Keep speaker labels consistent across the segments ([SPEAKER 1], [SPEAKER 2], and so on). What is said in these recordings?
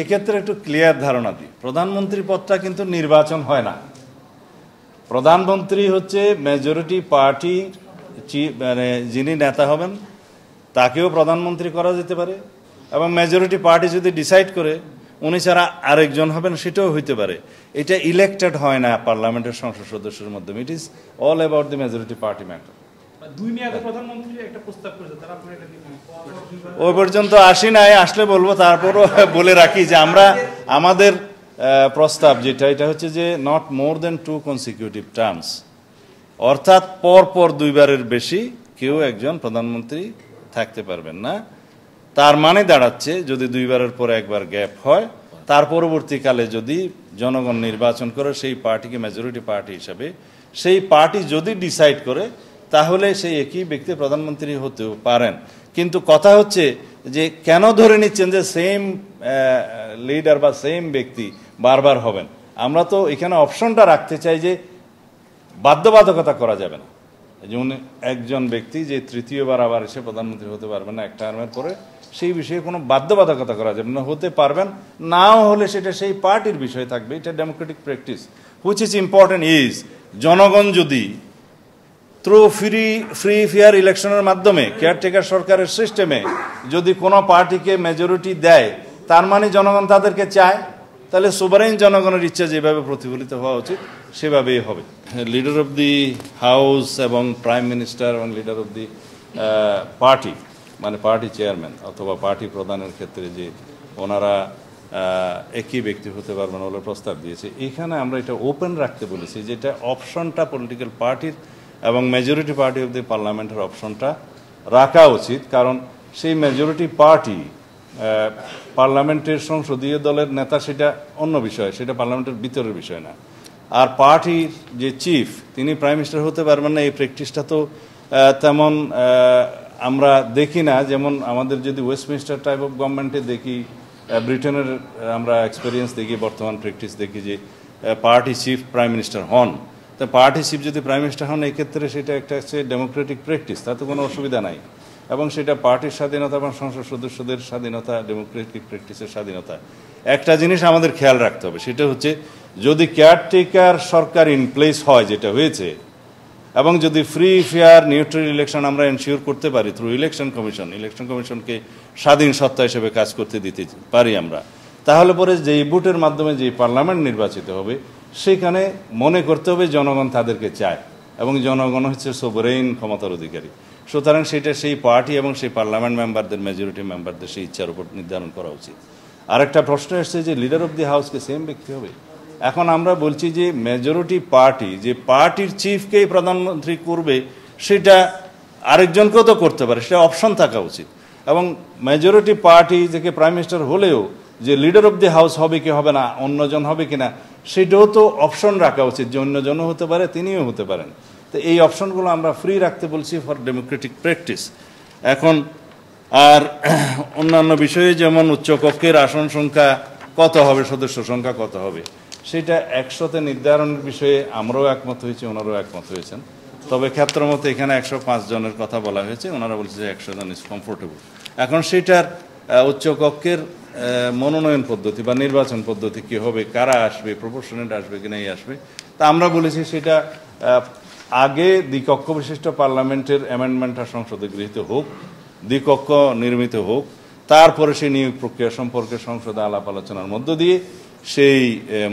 [SPEAKER 1] এক্ষেত্রে একটু ক্লিয়ার ধারণা দিই। প্রধানমন্ত্রী পদটা কিন্তু নির্বাচন হয় না। প্রধানমন্ত্রী হচ্ছে মেজরিটি পার্টি মানে যিনি নেতা হবেন তাকেও প্রধানমন্ত্রী করা যেতে পারে, এবং মেজরিটি পার্টি যদি ডিসাইড করে উনি ছাড়া আরেকজন হবেন সেটাও হইতে পারে। এটা ইলেক্টেড হয় না পার্লামেন্টের সংসদ সদস্যের মাধ্যমে। It is all about the majority party matter. ওই পর্যন্ত আসি নাই, আসলে বলবো। তারপরও বলে রাখি যে আমরা আমাদের প্রস্তাব যেটা, এটা হচ্ছে যে not more than 2 consecutive terms, অর্থাৎ পর দুইবারের বেশি কেউ একজন প্রধানমন্ত্রী থাকতে পারবেন না। তার মানে দাঁড়াচ্ছে যদি দুইবারের পরে একবার গ্যাপ হয়, তার পরবর্তীকালে যদি জনগণ নির্বাচন করে সেই পার্টিকে মেজরিটি পার্টি হিসাবে, সেই পার্টি যদি ডিসাইড করে তাহলে সেই একই ব্যক্তি প্রধানমন্ত্রী হতেও পারেন। কিন্তু কথা হচ্ছে যে কেন ধরে নিচ্ছেন যে সেম লিডার বা সেম ব্যক্তি বারবার হবেন? আমরা তো এখানে অপশনটা রাখতে চাই যে বাধ্যবাধকতা করা যাবে না। যেমন একজন ব্যক্তি যে তৃতীয়বার আবার এসে প্রধানমন্ত্রী হতে পারবেন না এক টার্মের পরে, সেই বিষয়ে কোনো বাধ্যবাধকতা করা যাবে না। হতে পারবেন, নাও হলে সেটা সেই পার্টির বিষয় থাকবে। এটা Democratic practice. Which is important is জনগণ যদি থ্রু ফ্রি ফেয়ার ইলেকশনের মাধ্যমে কেয়ারটেকার সরকারের সিস্টেমে যদি কোনো পার্টিকে মেজরিটি দেয়, তার মানে জনগণ তাদেরকে চায়। তাহলে সোভারেন জনগণের ইচ্ছা যেভাবে প্রতিফলিত হওয়া উচিত সেভাবেই হবে। লিডার অফ দি হাউস এবং প্রাইম মিনিস্টার এবং লিডার অফ দি পার্টি মানে পার্টি চেয়ারম্যান অথবা পার্টি প্রধানের ক্ষেত্রে যে ওনারা একই ব্যক্তি হতে পারবেন বলে প্রস্তাব দিয়েছে, এখানে আমরা এটা ওপেন রাখতে বলেছি, যেটা অপশনটা পলিটিক্যাল পার্টির এবং মেজরিটি পার্টি অফ দি পার্লামেন্টের অপশনটা রাখা উচিত। কারণ সেই মেজরিটি পার্টি পার্লামেন্টের সংসদীয় দলের নেতা, সেটা অন্য বিষয়, সেটা পার্লামেন্টের ভিতরের বিষয় না। আর পার্টির যে চিফ তিনি প্রাইম মিনিস্টার হতে পারবেন না, এই প্র্যাকটিসটা তো তেমন আমরা দেখি না। যেমন আমাদের যদি ওয়েস্টমিনিস্টার টাইপ অফ গভর্নমেন্টে দেখি, ব্রিটেনের আমরা এক্সপিরিয়েন্স দেখি, বর্তমান প্র্যাকটিস দেখি যে পার্টি চিফ প্রাইম মিনিস্টার হন। তো পার্টি চিফ যদি প্রাইম মিনিস্টার হন, এই ক্ষেত্রে সেটা একটা হচ্ছে ডেমোক্রেটিক প্র্যাকটিস, তাতে কোনো অসুবিধা নাই। এবং সেটা পার্টির স্বাধীনতা এবং সংসদ সদস্যদের স্বাধীনতা, ডেমোক্রেটিক প্র্যাকটিসের স্বাধীনতা। একটা জিনিস আমাদের খেয়াল রাখতে হবে, সেটা হচ্ছে যদি কেয়ারটেকার সরকার ইন প্লেস হয়, যেটা হয়েছে, এবং যদি ফ্রি ফেয়ার নিউট্রাল ইলেকশন আমরা এনশিওর করতে পারি থ্রু ইলেকশন কমিশনকে স্বাধীন সত্তা হিসেবে কাজ করতে দিতে পারি আমরা, তাহলে পরে যেই ভোটের মাধ্যমে যে পার্লামেন্ট নির্বাচিত হবে, সেখানে মনে করতে হবে জনগণ তাদেরকে চায় এবং জনগণ হচ্ছে সোভারেইন ক্ষমতার অধিকারী। সুতরাং সেটা সেই পার্টি এবং সেই পার্লামেন্ট মেম্বারদের, মেজরিটি মেম্বারদের সেই ইচ্ছার উপর নির্ধারণ করা উচিত। আরেকটা প্রশ্ন এসছে যে লিডার অফ দি হাউসকে সেম ব্যক্তি হবে। এখন আমরা বলছি যে মেজরিটি পার্টি যে পার্টির চিফকেই প্রধানমন্ত্রী করবে, সেটা আরেকজনকেও তো করতে পারে, সেটা অপশন থাকা উচিত। এবং মেজরিটি পার্টি থেকে প্রাইম মিনিস্টার হলেও যে লিডার অফ দি হাউস হবে কি হবে না, অন্যজন হবে কিনা, সেটাও তো অপশন রাখা উচিত যে অন্যজনও হতে পারে, তিনিও হতে পারেন। তো এই অপশনগুলো আমরা ফ্রি রাখতে বলছি ফর ডেমোক্রেটিক প্র্যাকটিস। এখন আর অন্যান্য বিষয়ে যেমন উচ্চকক্ষের আসন সংখ্যা কত হবে, সদস্য সংখ্যা কত হবে, সেটা 100তে নির্ধারণের বিষয়ে আমরাও একমত হয়েছি, ওনারাও একমত হয়েছেন। তবে ক্ষেত্রমতো এখানে 105 জনের কথা বলা হয়েছে, ওনারা বলছে যে 100 জন ইজ কমফোর্টেবল। এখন সেটার উচ্চকক্ষের মনোনয়ন পদ্ধতি বা নির্বাচন পদ্ধতি কী হবে, কারা আসবে, প্রপোর্শনেট আসবে কি নাই আসবে, তা আমরা বলেছি সেটা আগে দ্বিকক্ষ বিশিষ্ট পার্লামেন্টের অ্যামেন্ডমেন্টটা সংসদে গৃহীত হোক, দ্বিকক্ষ নির্মিত হোক, তারপরে সেই নিয়োগ প্রক্রিয়া সম্পর্কে সংসদে আলাপ আলোচনার মধ্য দিয়ে সেই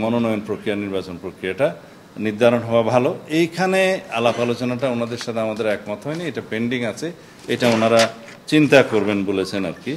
[SPEAKER 1] মনোনয়ন প্রক্রিয়া, নির্বাচন প্রক্রিয়াটা নির্ধারণ হওয়া ভালো। এইখানে আলাপ আলোচনাটা ওনাদের সাথে আমাদের একমত হয়নি, এটা পেন্ডিং আছে, এটা ওনারা চিন্তা করবেন বলেছেন আর কি।